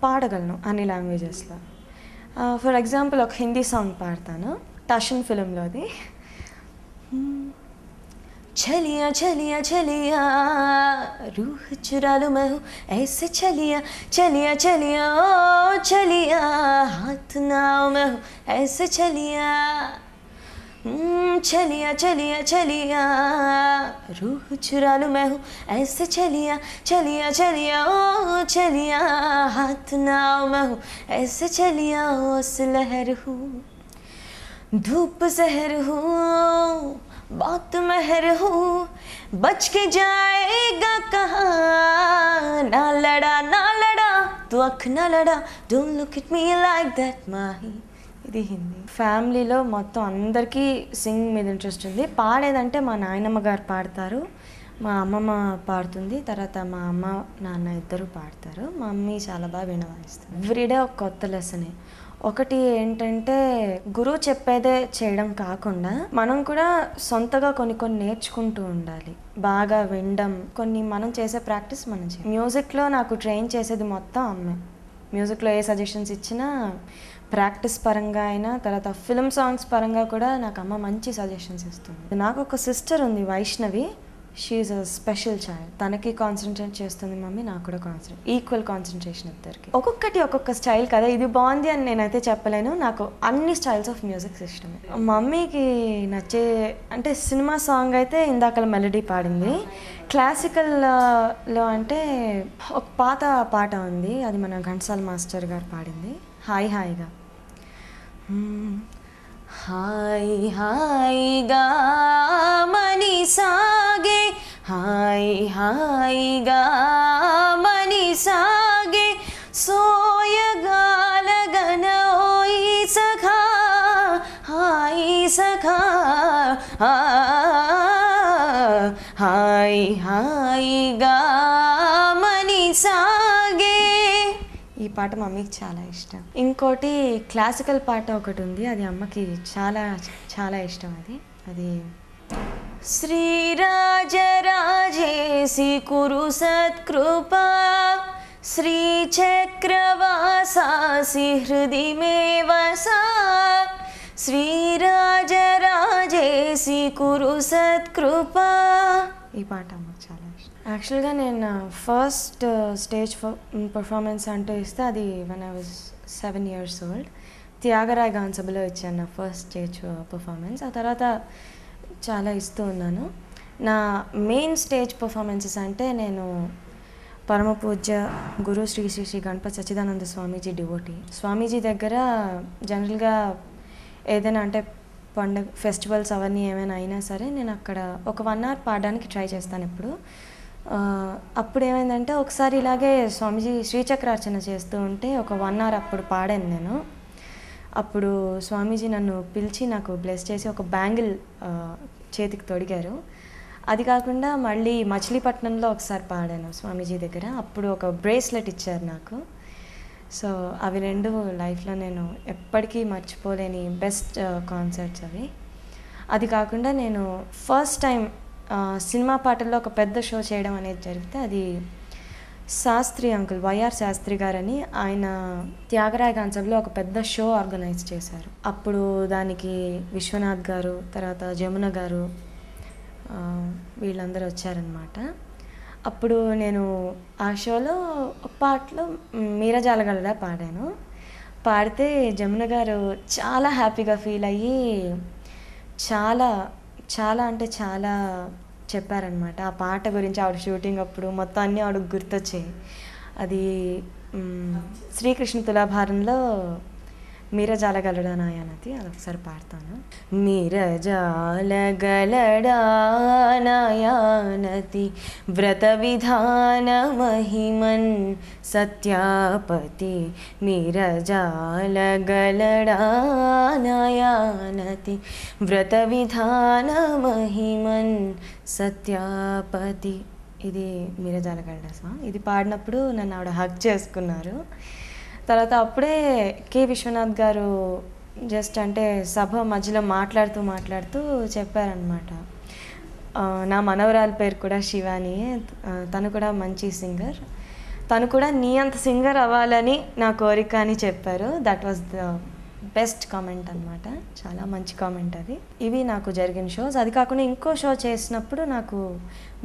పాడగలను అన్ని లాంగ్వేజెస్లో. For example ఒక Hindi song పాడతాను, టషన్ ఫిలింలోది. చలియా చలియా చలియా రూహ్ చురా లూं मैं हूँ ऐसे చలియా చలియా చలియా ఓ చలియా हाथ ना मैं हूँ ऐसे చలియా చలియా చలియా చలియా రూహ్ చురా లూं मैं हूँ ऐसे చలియా చలియా చలియా ఓ చలియా हाथ ना मैं हूँ ऐसे చలియా ओस लहर हूँ धूप जहर हूँ बहुत महर हूँ बच के जाएगा कहाँ ना लड़ा तू अख ना लड़ा don't look at me like that Mahi. ఇది హిందీ. ఫ్యామిలీలో మొత్తం అందరికీ సింగింగ్ మీద ఇంట్రెస్ట్ ఉంది. పాడేదంటే మా నాయనమ్మ గారు పాడతారు, మా అమ్మమ్మ పాడుతుంది, తర్వాత మా అమ్మ నాన్న ఇద్దరు పాడతారు. మా మమ్మీ చాలా బాగా వినవాయిస్తారు. ఎవ్రీడే ఒక కొత్త లెసనే. ఒకటి ఏంటంటే గురువు చెప్పేదే చేయడం కాకుండా మనం కూడా సొంతగా కొన్ని నేర్చుకుంటూ ఉండాలి. బాగా వినడం, కొన్ని మనం చేసే ప్రాక్టీస్ మనం చేయాలి. మ్యూజిక్లో నాకు ట్రైన్ చేసేది మొత్తం అమ్మే. మ్యూజిక్లో ఏ సజెషన్స్ ఇచ్చినా ప్రాక్టీస్ పరంగా అయినా, తర్వాత ఫిల్మ్ సాంగ్స్ పరంగా కూడా నాకు అమ్మ మంచి సజెషన్స్ ఇస్తుంది. నాకు ఒక సిస్టర్ ఉంది, Vaishnavi. She is a special child. తనకి కాన్సన్ట్రేట్ చేస్తుంది మమ్మీ, నాకు కూడా ఈక్వల్ కాన్సన్ట్రేషన్ ఇద్దరికి. ఒక్కొక్కటి ఒక్కొక్క స్టైల్ కదా, ఇది బాగుంది అని నేనైతే చెప్పలేను. నాకు అన్ని స్టైల్స్ ఆఫ్ మ్యూజిక్స్ ఇష్టమే. మమ్మీకి నచ్చే అంటే సినిమా సాంగ్ అయితే ఇందాకల మెలడీ పాడింది. క్లాసికల్లో అంటే ఒక పాత పాట ఉంది, అది మన ఘంటసాల మాస్టర్ గారు పాడింది, హాయ్ హాయిగా. హాయ్ హాయిగా మని సాగే హాయ్ హాయిగా మని సాగే సోయగాలగనోయి సఖా హాయ్ సఖా హాయ్ హాయిగా మని సాగే. ఈ పాట మమ్మీకి చాలా ఇష్టం. ఇంకోటి క్లాసికల్ పాట ఒకటి ఉంది, అది అమ్మకి చాలా చాలా ఇష్టం. అది శ్రీరాజరాజేసి కురు సత్కృపా శ్రీచక్రవాసాసి హృది మే వసా శ్రీరాజరాజేసి కురు సత్కృపా. ఈ పాట అమ్మకి చాలా ఇష్టం. యాక్చువల్గా నేను ఫస్ట్ స్టేజ్ పర్ఫార్మెన్స్ అంటూ ఇస్తే అది when I was 7 years old. Thyagaraya గాన సభలో ఇచ్చాను నా ఫస్ట్ స్టేజ్ పర్ఫార్మెన్స్. ఆ తర్వాత చాలా ఇస్తూ ఉన్నాను. నా మెయిన్ స్టేజ్ పర్ఫార్మెన్సెస్ అంటే నేను పరమ పూజ్య గురు శ్రీ శ్రీ శ్రీ గణపతి సచ్చిదానంద స్వామీజీ డివోటీ. స్వామీజీ దగ్గర జనరల్గా ఏదైనా అంటే పండుగ ఫెస్టివల్స్ అవన్నీ ఏమైనా అయినా సరే నేను అక్కడ ఒక 1 hour పాడడానికి ట్రై చేస్తాను ఎప్పుడు. అప్పుడు ఏమైందంటే ఒకసారి ఇలాగే స్వామీజీ శ్రీచక్రార్చన చేస్తూ ఉంటే ఒక 1 hour అప్పుడు పాడాను నేను. అప్పుడు స్వామీజీ నన్ను పిలిచి నాకు బ్లెస్ చేసి ఒక బ్యాంగిల్ చేతికి తొడిగారు. అది కాకుండా మళ్ళీ మచిలీపట్నంలో ఒకసారి పాడాను స్వామీజీ దగ్గర, అప్పుడు ఒక బ్రేస్లెట్ ఇచ్చారు నాకు. సో అవి 2 లైఫ్లో నేను ఎప్పటికీ మర్చిపోలేని బెస్ట్ కాన్సర్ట్స్ అవి. అది కాకుండా నేను ఫస్ట్ టైం సినిమా పాటల్లో ఒక పెద్ద షో చేయడం అనేది జరిగితే అది శాస్త్రి అంకుల్ వైఆర్ శాస్త్రి గారని ఆయన త్యాగరాయ గాన సభలో ఒక పెద్ద షో ఆర్గనైజ్ చేశారు. అప్పుడు దానికి విశ్వనాథ్ గారు, తర్వాత జమున గారు, వీళ్ళందరూ వచ్చారనమాట. అప్పుడు నేను ఆ షోలో ఒక పాటలో మీరజాలగలడా పాడాను. పాడితే జమున గారు చాలా హ్యాపీగా ఫీల్ అయ్యి చాలా చాలా అంటే చాలా చెప్పారనమాట ఆ పాట గురించి. ఆవిడ షూటింగ్ అప్పుడు మొత్తం అన్నీ ఆవిడకు గుర్తొచ్చాయి. అది శ్రీకృష్ణ తులాభారంలో మీరజాలగలడా నాయనతి, అదొకసారి పాడతాను. మీరజాలగలడా నాయనతి వ్రత విధాన మహిమన్ సత్యాపతి మీరజాలగలడా నాయనతి వ్రత విధాన మహిమన్ సత్యాపతి. ఇది మీరజాలగలడా సాంగ్. ఇది పాడినప్పుడు నన్ను ఆవిడ హగ్ చేసుకున్నారు. తర్వాత అప్పుడే కె విశ్వనాథ్ గారు జస్ట్ అంటే సభ మధ్యలో మాట్లాడుతూ చెప్పారనమాట, నా మనవరాలి పేరు కూడా శివాని, తను కూడా మంచి సింగర్, తను కూడా నీ అంత సింగర్ అవ్వాలని నా కోరిక అని చెప్పారు. That was the best comment అనమాట. చాలా మంచి కామెంట్ అది. ఇవి నాకు జరిగిన షోస్. అది కాకుండా ఇంకో షో చేసినప్పుడు నాకు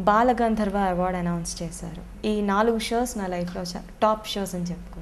బాలగంధర్వ అవార్డ్ అనౌన్స్ చేశారు. ఈ 4 షోస్ నా లైఫ్లో టాప్ షోస్ అని చెప్పుకుంటాను.